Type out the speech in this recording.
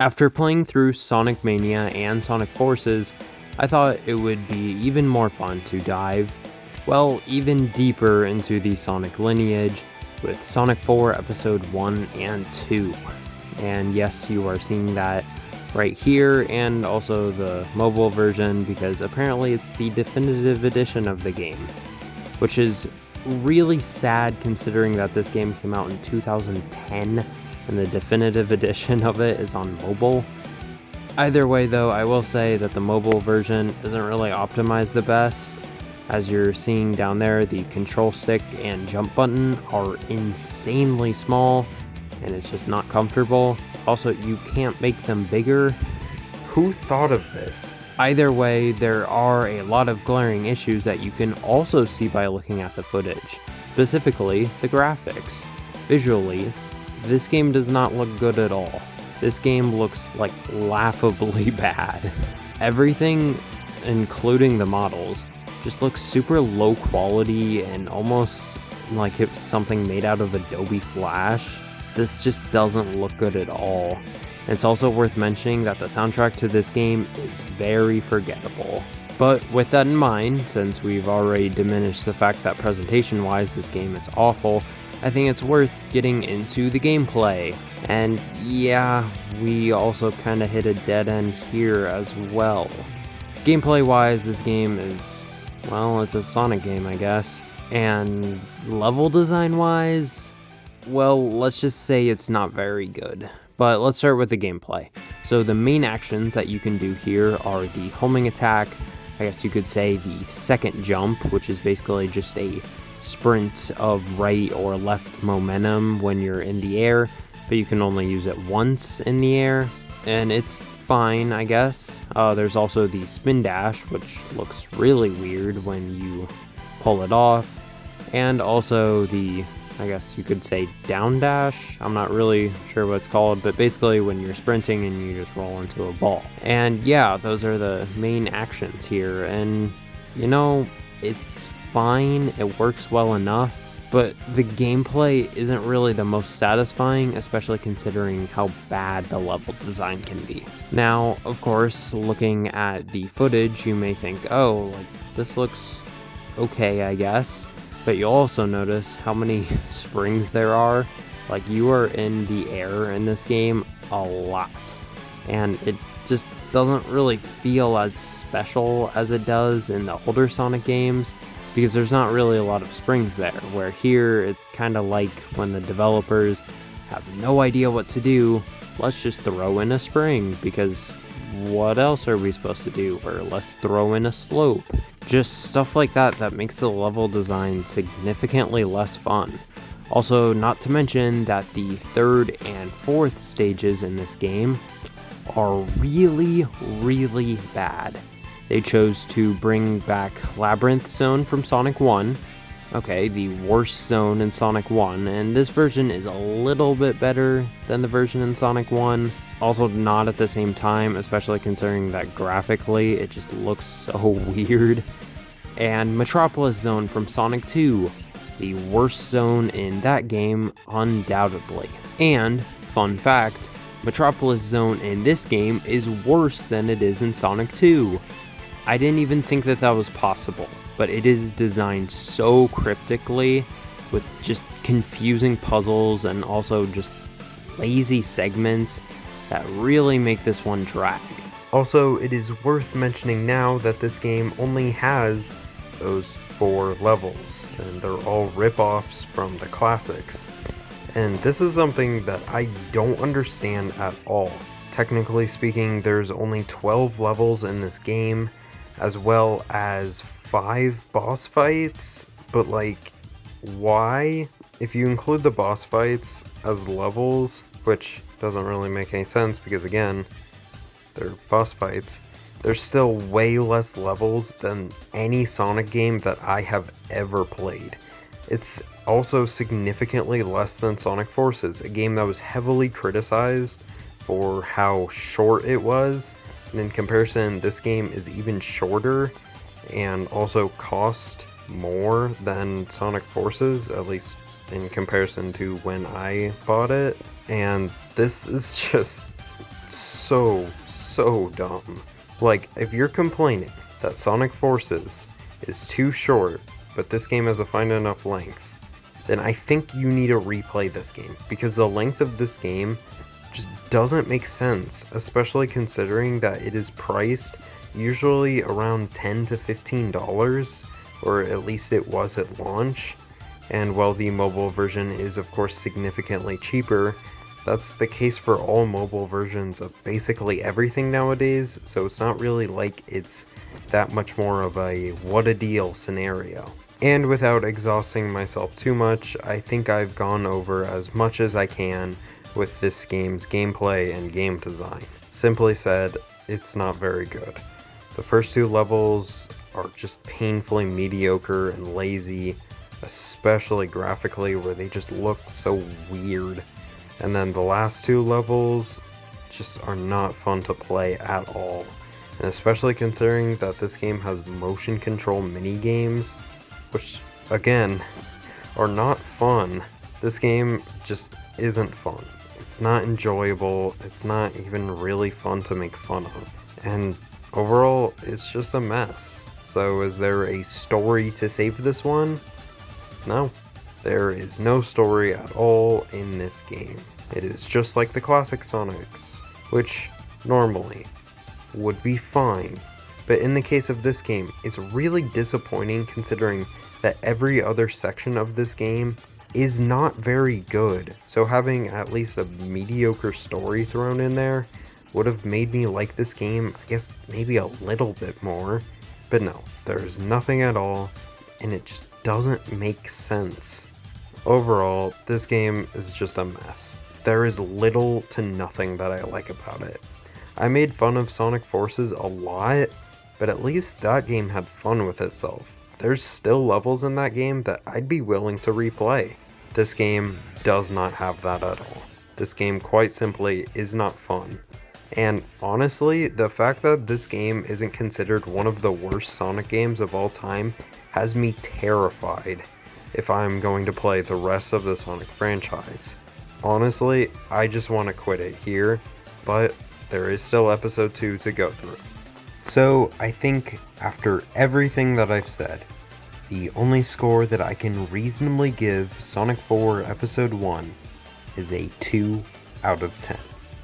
After playing through Sonic Mania and Sonic Forces, I thought it would be even more fun to dive, well, even deeper into the Sonic lineage with Sonic 4 Episode 1 and 2. And yes, you are seeing that right here, and also the mobile version, because apparently it's the definitive edition of the game, which is really sad considering that this game came out in 2010 and the definitive edition of it is on mobile. Either way though, I will say that the mobile version isn't really optimized the best. As you're seeing down there, the control stick and jump button are insanely small and it's just not comfortable. Also, you can't make them bigger. Who thought of this? Either way, there are a lot of glaring issues that you can also see by looking at the footage, specifically the graphics. Visually, this game does not look good at all. This game looks like laughably bad. Everything, including the models, just looks super low quality and almost like it's something made out of Adobe Flash. This just doesn't look good at all. It's also worth mentioning that the soundtrack to this game is very forgettable. But with that in mind, since we've already diminished the fact that presentation-wise this game is awful, I think it's worth getting into the gameplay. And yeah, we also kinda hit a dead end here as well. Gameplay-wise, this game is, well, it's a Sonic game, I guess. And level design-wise, well, let's just say it's not very good. But let's start with the gameplay. So the main actions that you can do here are the homing attack, I guess you could say the second jump, which is basically just a sprint of right or left momentum when you're in the air, but you can only use it once in the air, and it's fine, I guess. There's also the spin dash, which looks really weird when you pull it off, and also the, I guess you could say, down dash. I'm not really sure what it's called, but basically when you're sprinting and you just roll into a ball. And yeah, those are the main actions here, and you know, it's fine, it works well enough, but the gameplay isn't really the most satisfying, especially considering how bad the level design can be. Now, of course, looking at the footage, you may think, oh, like, this looks okay, I guess, but you'll also notice how many springs there are. Like, you are in the air in this game a lot, and it just doesn't really feel as special as it does in the older Sonic games, because there's not really a lot of springs there, where here it's kind of like when the developers have no idea what to do, let's just throw in a spring, because what else are we supposed to do? Or let's throw in a slope. Just stuff like that that makes the level design significantly less fun. Also, not to mention that the third and fourth stages in this game are really, really bad. They chose to bring back Labyrinth Zone from Sonic 1. Okay, the worst zone in Sonic 1, and this version is a little bit better than the version in Sonic 1. Also not at the same time, especially considering that graphically it just looks so weird. And Metropolis Zone from Sonic 2, the worst zone in that game, undoubtedly. And, fun fact, Metropolis Zone in this game is worse than it is in Sonic 2. I didn't even think that that was possible, but it is designed so cryptically with just confusing puzzles and also just lazy segments that really make this one drag. Also, it is worth mentioning now that this game only has those 4 levels, and they're all rip-offs from the classics. And this is something that I don't understand at all. Technically speaking, there's only 12 levels in this game, as well as 5 boss fights, but like, why? If you include the boss fights as levels, which doesn't really make any sense because again, they're boss fights, there's still way less levels than any Sonic game that I have ever played. It's also significantly less than Sonic Forces, a game that was heavily criticized for how short it was. And in comparison, this game is even shorter and also cost more than Sonic Forces, at least in comparison to when I bought it. And this is just so dumb. Like, if you're complaining that Sonic Forces is too short, but this game has a fine enough length, then I think you need to replay this game, because the length of this game just doesn't make sense, especially considering that it is priced usually around $10 to $15, or at least it was at launch. And while the mobile version is of course significantly cheaper, that's the case for all mobile versions of basically everything nowadays, so it's not really like it's that much more of a what a deal scenario. And without exhausting myself too much, I think I've gone over as much as I can with this game's gameplay and game design. Simply said, it's not very good. The first two levels are just painfully mediocre and lazy, especially graphically, where they just look so weird. And then the last two levels just are not fun to play at all. And especially considering that this game has motion control mini games, which again are not fun. This game just isn't fun. It's not enjoyable. It's not even really fun to make fun of. And overall, it's just a mess. So is there a story to save this one? No. There is no story at all in this game. It is just like the classic Sonics, which normally would be fine. But in the case of this game, it's really disappointing considering that every other section of this game is not very good. So having at least a mediocre story thrown in there would have made me like this game, I guess, maybe a little bit more. But no, there's nothing at all, and it just doesn't make sense. Overall, this game is just a mess. There is little to nothing that I like about it. I made fun of Sonic Forces a lot, but at least that game had fun with itself. There's still levels in that game that I'd be willing to replay. This game does not have that at all. This game quite simply is not fun. And honestly, the fact that this game isn't considered one of the worst Sonic games of all time has me terrified if I'm going to play the rest of the Sonic franchise. Honestly, I just want to quit it here, but there is still episode 2 to go through. So I think after everything that I've said, the only score that I can reasonably give Sonic 4 Episode 1 is a 2 out of 10.